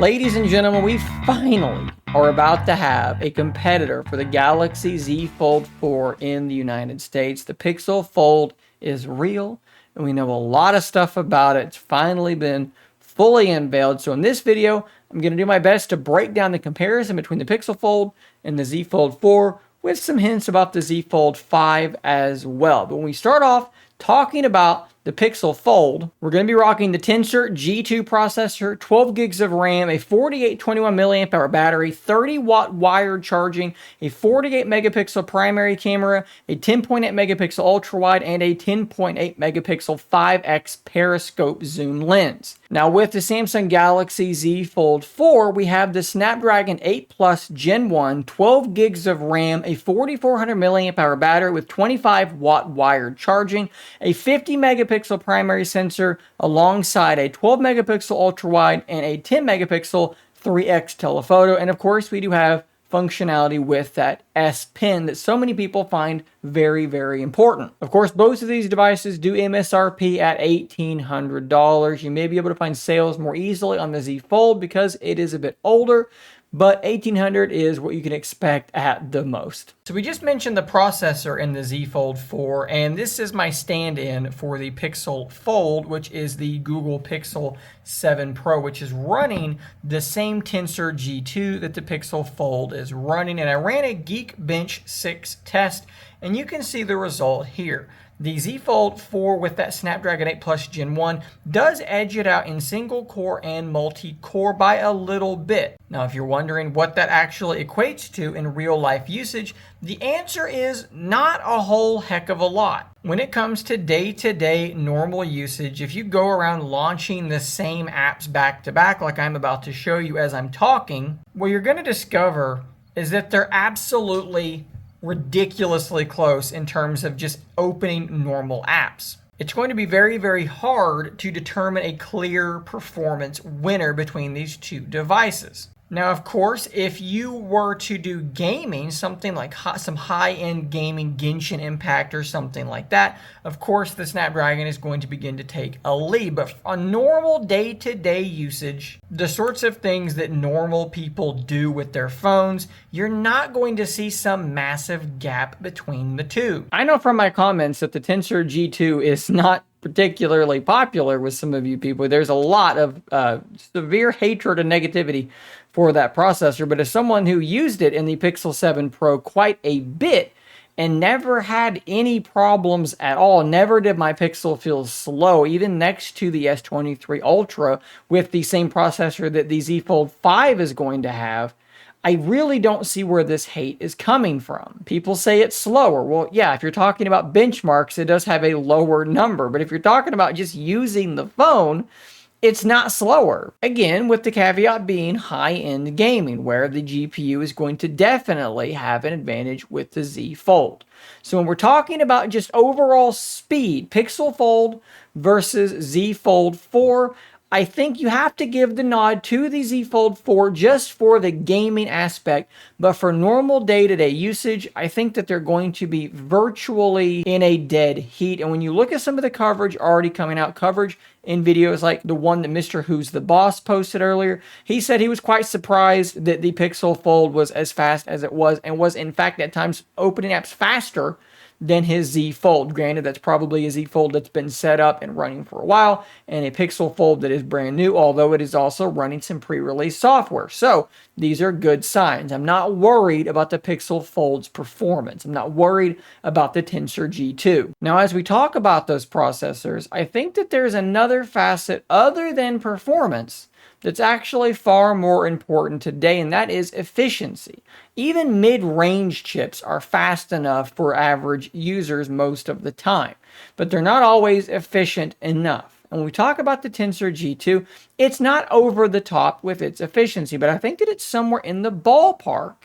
Ladies and gentlemen, we finally are about to have a competitor for the Galaxy Z Fold 4 in the United States. The Pixel Fold is real, and we know a lot of stuff about it. It's finally been fully unveiled. So in this video, I'm going to do my best to break down the comparison between the Pixel Fold and the Z Fold 4 with some hints about the Z Fold 5 as well. But when we start off talking about the Pixel Fold, we're going to be rocking the Tensor G2 processor, 12 gigs of RAM, a 4821 milliamp hour battery, 30 watt wired charging, a 48 megapixel primary camera, a 10.8 megapixel ultra wide, and a 10.8 megapixel 5x periscope zoom lens. Now with the Samsung Galaxy Z Fold 4, we have the Snapdragon 8 Plus Gen 1, 12 gigs of RAM, a 4400 milliamp hour battery with 25 watt wired charging, a 50 megapixel primary sensor alongside a 12 megapixel ultra wide and a 10 megapixel 3x telephoto. And of course, we do have functionality with that S Pen that so many people find very, very important. Of course, both of these devices do MSRP at $1,800. You may be able to find sales more easily on the Z Fold because it is a bit older, but $1,800 is what you can expect at the most. So we just mentioned the processor in the Z Fold 4, and this is my stand-in for the Pixel Fold, which is the Google Pixel 7 Pro, which is running the same Tensor G2 that the Pixel Fold is running. And I ran a Geekbench 6 test, and you can see the result here. The Z Fold 4 with that Snapdragon 8 Plus Gen 1 does edge it out in single core and multi-core by a little bit. Now, if you're wondering what that actually equates to in real life usage, the answer is not a whole heck of a lot. When it comes to day-to-day normal usage, if you go around launching the same apps back to back like I'm about to show you as I'm talking, what you're going to discover is that they're absolutely ridiculously close in terms of just opening normal apps. It's going to be very, very hard to determine a clear performance winner between these two devices. Now, of course, if you were to do gaming, something like some high-end gaming, Genshin Impact or something like that, of course, the Snapdragon is going to begin to take a lead. But on normal day-to-day usage, the sorts of things that normal people do with their phones, you're not going to see some massive gap between the two. I know from my comments that the Tensor G2 is not particularly popular with some of you people. There's a lot of severe hatred and negativity for that processor, but as someone who used it in the Pixel 7 Pro quite a bit and never had any problems at all, never did my Pixel feel slow, even next to the S23 Ultra with the same processor that the Z Fold 5 is going to have, I really don't see where this hate is coming from. People say it's slower. Well, yeah, if you're talking about benchmarks, it does have a lower number. But if you're talking about just using the phone, it's not slower. Again, with the caveat being high-end gaming, where the GPU is going to definitely have an advantage with the Z Fold. So when we're talking about just overall speed, Pixel Fold versus Z Fold 4, I think you have to give the nod to the Z Fold 4 just for the gaming aspect, but for normal day-to-day usage, I think that they're going to be virtually in a dead heat. And when you look at some of the coverage already coming out, coverage in videos like the one that Mr. Who's the Boss posted earlier, he said he was quite surprised that the Pixel Fold was as fast as it was, and was in fact at times opening apps faster than his Z Fold. Granted, that's probably a Z Fold that's been set up and running for a while, and a Pixel Fold that is brand new, although it is also running some pre-release software. So these are good signs. I'm not worried about the Pixel Fold's performance. I'm not worried about the Tensor G2. Now, as we talk about those processors, I think that there's another facet other than performance that's actually far more important today, and that is efficiency. Even mid-range chips are fast enough for average users most of the time, but they're not always efficient enough. And when we talk about the Tensor G2, it's not over the top with its efficiency, but I think that it's somewhere in the ballpark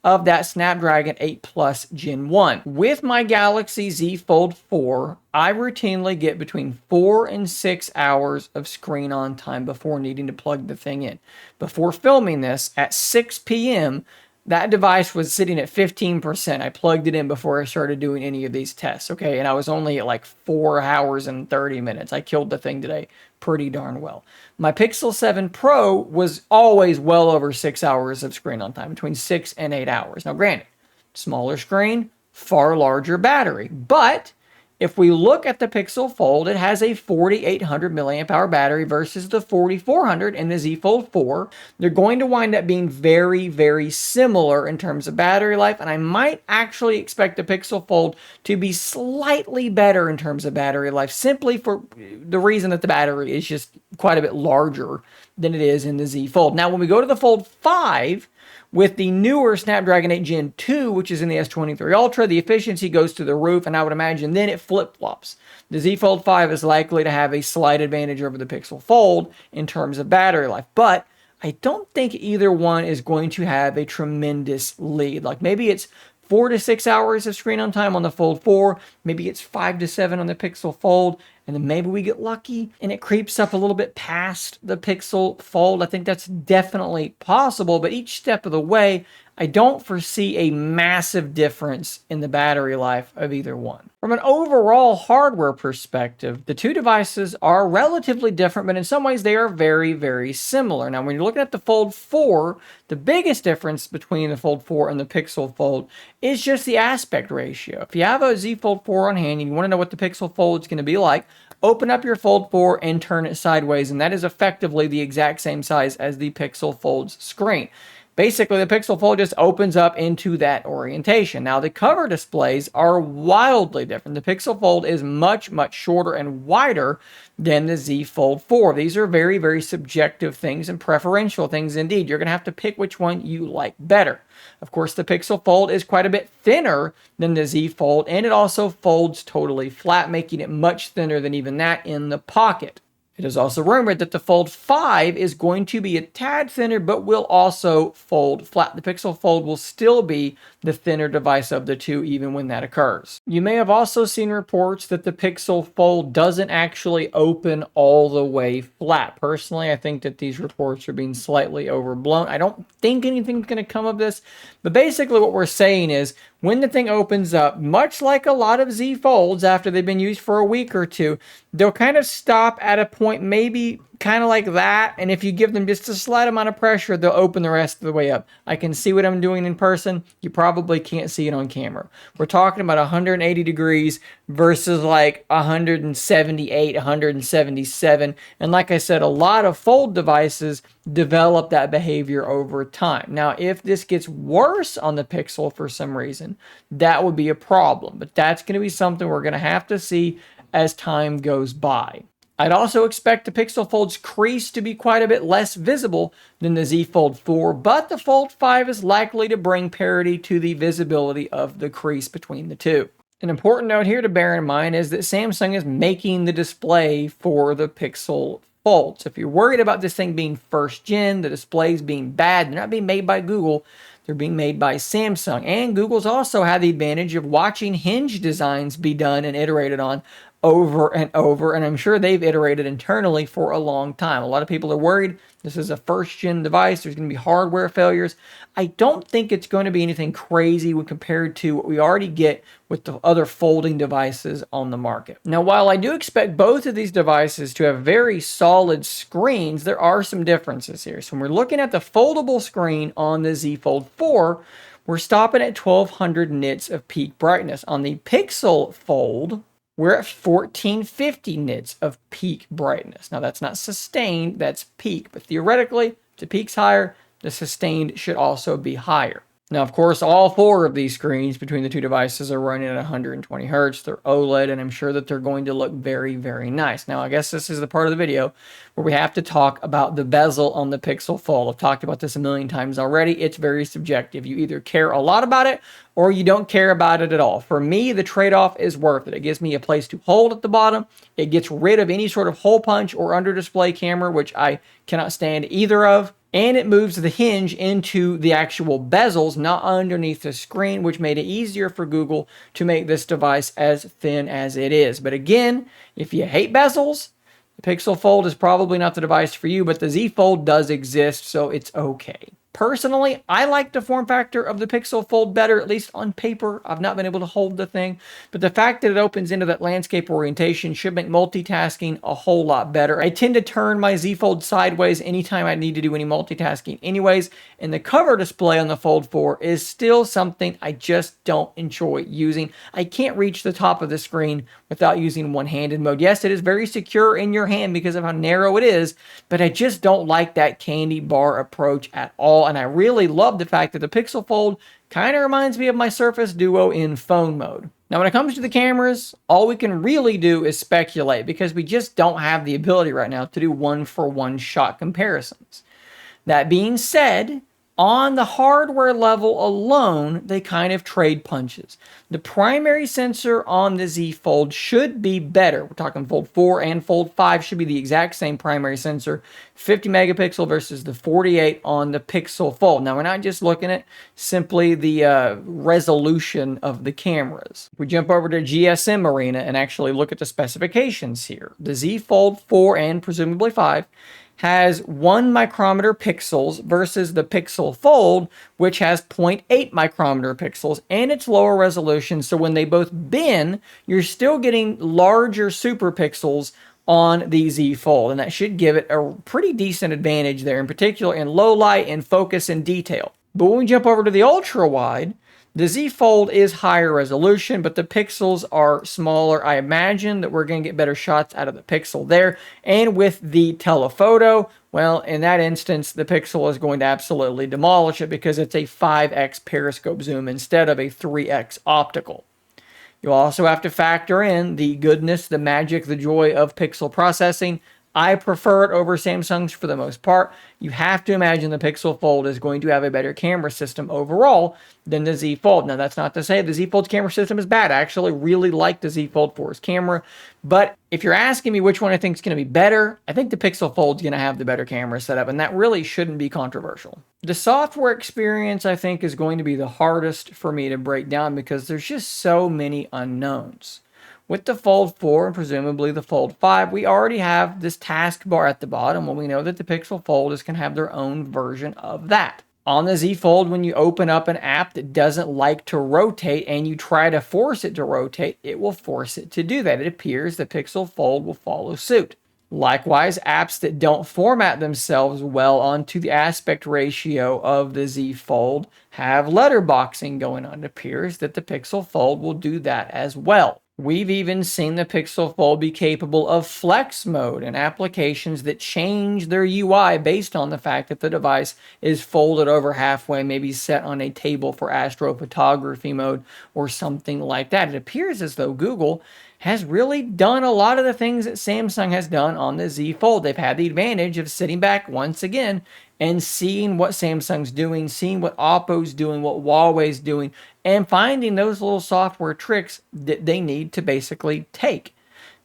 of that Snapdragon 8 Plus Gen 1. With my Galaxy Z Fold 4, I routinely get between 4 and 6 hours of screen on time before needing to plug the thing in. Before filming this, at 6 p.m., that device was sitting at 15%. I plugged it in before I started doing any of these tests, okay? And I was only at like 4 hours and 30 minutes. I killed the thing today pretty darn well. My Pixel 7 Pro was always well over 6 hours of screen on time, between 6 and 8 hours. Now, granted, smaller screen, far larger battery, but if we look at the Pixel Fold, it has a 4800 milliamp hour battery versus the 4400 in the Z Fold 4. They're going to wind up being very, very similar in terms of battery life, and I might actually expect the Pixel Fold to be slightly better in terms of battery life, simply for the reason that the battery is just quite a bit larger than it is in the Z Fold. Now, when we go to the Fold 5, with the newer Snapdragon 8 Gen 2, which is in the S23 Ultra, the efficiency goes to the roof, and I would imagine then it flip-flops. The Z Fold 5 is likely to have a slight advantage over the Pixel Fold in terms of battery life, but I don't think either one is going to have a tremendous lead. Like maybe it's 4 to 6 hours of screen on time on the Fold 4, maybe it's 5 to 7 on the Pixel Fold, and then maybe we get lucky and it creeps up a little bit past the Pixel Fold. I think that's definitely possible, but each step of the way, I don't foresee a massive difference in the battery life of either one. From an overall hardware perspective, the two devices are relatively different, but in some ways they are very, very similar. Now, when you're looking at the Fold 4, the biggest difference between the Fold 4 and the Pixel Fold is just the aspect ratio. If you have a Z Fold 4 on hand and you want to know what the Pixel Fold is going to be like, open up your Fold 4 and turn it sideways, and that is effectively the exact same size as the Pixel Fold's screen. Basically, the Pixel Fold just opens up into that orientation. Now, the cover displays are wildly different. The Pixel Fold is much, much shorter and wider than the Z Fold 4. These are very, very subjective things and preferential things indeed. You're going to have to pick which one you like better. Of course, the Pixel Fold is quite a bit thinner than the Z Fold, and it also folds totally flat, making it much thinner than even that in the pocket. It is also rumored that the Fold 5 is going to be a tad thinner, but will also fold flat. The Pixel Fold will still be the thinner device of the two, even when that occurs. You may have also seen reports that the Pixel Fold doesn't actually open all the way flat. Personally, I think that these reports are being slightly overblown. I don't think anything's going to come of this, but basically what we're saying is when the thing opens up, much like a lot of Z Folds after they've been used for a week or two, they'll kind of stop at a point maybe kind of like that, and if you give them just a slight amount of pressure, they'll open the rest of the way up. I can see what I'm doing in person. You probably can't see it on camera. We're talking about 180 degrees versus like 178, 177, and like I said, a lot of Fold devices develop that behavior over time. Now, if this gets worse on the Pixel for some reason, that would be a problem, but that's going to be something we're going to have to see as time goes by. I'd also expect the Pixel Fold's crease to be quite a bit less visible than the Z Fold 4, but the Fold 5 is likely to bring parity to the visibility of the crease between the two. An important note here to bear in mind is that Samsung is making the display for the Pixel Fold. So if you're worried about this thing being first gen, the displays being bad, they're not being made by Google, they're being made by Samsung. And Google's also had the advantage of watching hinge designs be done and iterated on over and over, and I'm sure they've iterated internally for a long time. A lot of people are worried this is a first-gen device, there's going to be hardware failures. I don't think it's going to be anything crazy when compared to what we already get with the other folding devices on the market. Now, while I do expect both of these devices to have very solid screens, there are some differences here. So when we're looking at the foldable screen on the Z Fold 4, we're stopping at 1200 nits of peak brightness. On the Pixel Fold, we're at 1450 nits of peak brightness. Now, that's not sustained, that's peak. But theoretically, if the peak's higher, the sustained should also be higher. Now, of course, all four of these screens between the two devices are running at 120 Hertz. They're OLED, and I'm sure that they're going to look very, very nice. Now, I guess this is the part of the video where we have to talk about the bezel on the Pixel Fold. I've talked about this a million times already. It's very subjective. You either care a lot about it or you don't care about it at all. For me, the trade-off is worth it. It gives me a place to hold at the bottom. It gets rid of any sort of hole punch or under display camera, which I cannot stand either of. And it moves the hinge into the actual bezels, not underneath the screen, which made it easier for Google to make this device as thin as it is. But again, if you hate bezels, the Pixel Fold is probably not the device for you, but the Z Fold does exist, so it's okay. Personally, I like the form factor of the Pixel Fold better, at least on paper. I've not been able to hold the thing, but the fact that it opens into that landscape orientation should make multitasking a whole lot better. I tend to turn my Z Fold sideways anytime I need to do any multitasking anyways, and the cover display on the Fold 4 is still something I just don't enjoy using. I can't reach the top of the screen without using one-handed mode. Yes, it is very secure in your hand because of how narrow it is, but I just don't like that candy bar approach at all. And I really love the fact that the Pixel Fold kind of reminds me of my Surface Duo in phone mode. Now, when it comes to the cameras, all we can really do is speculate because we just don't have the ability right now to do one-for-one shot comparisons. That being said, on the hardware level alone, they kind of trade punches. The primary sensor on the Z Fold should be better. We're talking Fold 4 and Fold 5 should be the exact same primary sensor. 50 megapixel versus the 48 on the Pixel Fold. Now, we're not just looking at simply the resolution of the cameras. If we jump over to GSM Arena and actually look at the specifications here, the Z Fold 4 and presumably 5 has 1 micrometer pixels versus the Pixel Fold, which has 0.8 micrometer pixels, and it's lower resolution. So when they both bin, you're still getting larger super pixels on the Z Fold, and that should give it a pretty decent advantage there, in particular in low light and focus and detail. But when we jump over to the ultra wide, the Z Fold is higher resolution, but the pixels are smaller. I imagine that we're going to get better shots out of the Pixel there. And with the telephoto, well, in that instance, the Pixel is going to absolutely demolish it because it's a 5x periscope zoom instead of a 3x optical. You'll also have to factor in the goodness, the magic, the joy of pixel processing. I prefer it over Samsung's for the most part. You have to imagine the Pixel Fold is going to have a better camera system overall than the Z Fold. Now, that's not to say the Z Fold's camera system is bad. I actually really like the Z Fold 4's camera. But if you're asking me which one I think is going to be better, I think the Pixel Fold's going to have the better camera setup, and that really shouldn't be controversial. The software experience, I think, is going to be the hardest for me to break down because there's just so many unknowns. With the Fold 4 and presumably the Fold 5, we already have this taskbar at the bottom, and we know that the Pixel Fold is going to have their own version of that. On the Z Fold, when you open up an app that doesn't like to rotate and you try to force it to rotate, it will force it to do that. It appears the Pixel Fold will follow suit. Likewise, apps that don't format themselves well onto the aspect ratio of the Z Fold have letterboxing going on. It appears that the Pixel Fold will do that as well. We've even seen the Pixel Fold be capable of flex mode and applications that change their UI based on the fact that the device is folded over halfway, maybe set on a table for astrophotography mode or something like that. It appears as though Google has really done a lot of the things that Samsung has done on the Z Fold. They've had the advantage of sitting back once again and seeing what Samsung's doing, seeing what Oppo's doing, what Huawei's doing, and finding those little software tricks that they need to basically take.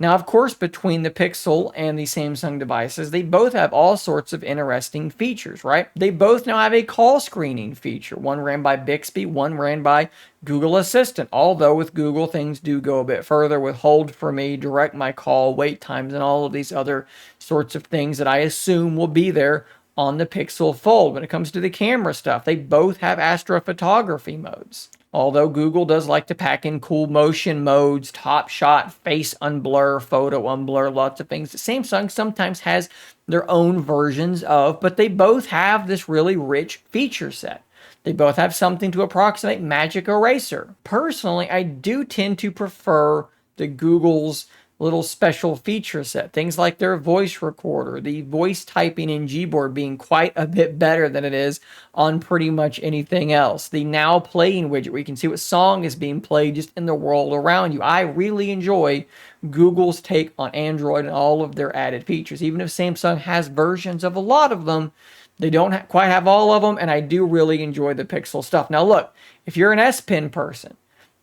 Now, of course, between the Pixel and the Samsung devices, they both have all sorts of interesting features, right? They both now have a call screening feature. One ran by Bixby, one ran by Google Assistant. Although with Google, things do go a bit further with Hold for Me, Direct My Call, wait times, and all of these other sorts of things that I assume will be there on the Pixel Fold. When it comes to the camera stuff, they both have astrophotography modes. Although Google does like to pack in cool motion modes, top shot, face unblur, photo unblur, lots of things that Samsung sometimes has their own versions of, but they both have this really rich feature set. They both have something to approximate Magic Eraser. Personally, I do tend to prefer the Google's little special feature set. Things like their voice recorder, the voice typing in Gboard being quite a bit better than it is on pretty much anything else. The Now Playing widget where you can see what song is being played just in the world around you. I really enjoy Google's take on Android and all of their added features. Even if Samsung has versions of a lot of them, they don't quite have all of them, and I do really enjoy the Pixel stuff. Now look, if you're an S Pen person,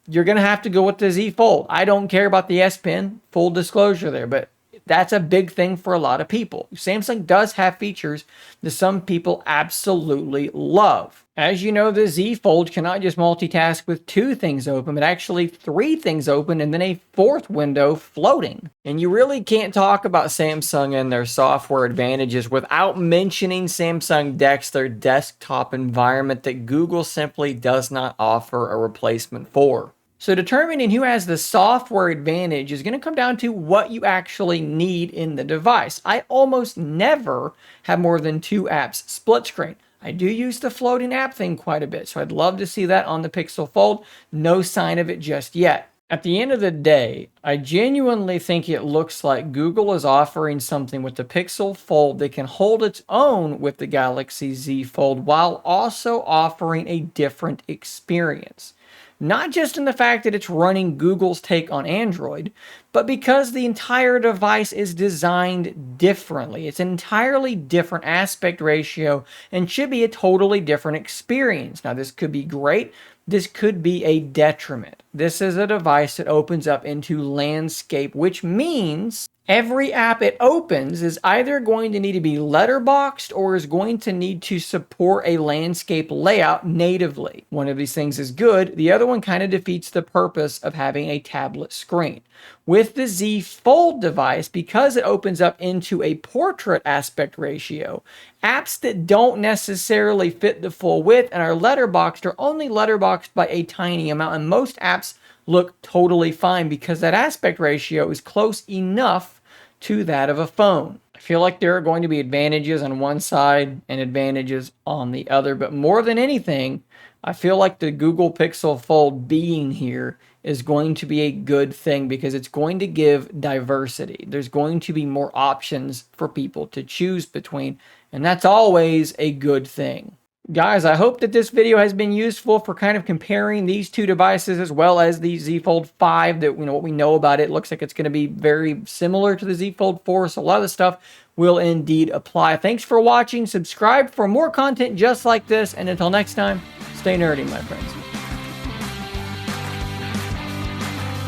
you're going to have to go with the Z Fold. I don't care about the S Pen, full disclosure there, but that's a big thing for a lot of people. Samsung does have features that some people absolutely love. As you know, the Z Fold cannot just multitask with two things open, but actually three things open and then a fourth window floating. And you really can't talk about Samsung and their software advantages without mentioning Samsung DeX, their desktop environment that Google simply does not offer a replacement for. So determining who has the software advantage is going to come down to what you actually need in the device. I almost never have more than two apps split screen. I do use the floating app thing quite a bit, so I'd love to see that on the Pixel Fold. No sign of it just yet. At the end of the day, I genuinely think it looks like Google is offering something with the Pixel Fold that can hold its own with the Galaxy Z Fold while also offering a different experience. Not just in the fact that it's running Google's take on Android, but because the entire device is designed differently. It's an entirely different aspect ratio and should be a totally different experience. Now, this could be great. This could be a detriment. This is a device that opens up into landscape, which means every app it opens is either going to need to be letterboxed or is going to need to support a landscape layout natively. One of these things is good. The other one kind of defeats the purpose of having a tablet screen. With the Z Fold device, because it opens up into a portrait aspect ratio, apps that don't necessarily fit the full width and are letterboxed are only letterboxed by a tiny amount, and most apps look totally fine because that aspect ratio is close enough to that of a phone. I feel like there are going to be advantages on one side and advantages on the other, but more than anything, I feel like the Google Pixel Fold being here is going to be a good thing because it's going to give diversity. There's going to be more options for people to choose between, and that's always a good thing. Guys, I hope that this video has been useful for kind of comparing these two devices as well as the Z Fold 5. That, what we know about it looks like it's going to be very similar to the Z Fold 4, so a lot of the stuff will indeed apply. Thanks for watching. Subscribe for more content just like this, and until next time, stay nerdy, my friends.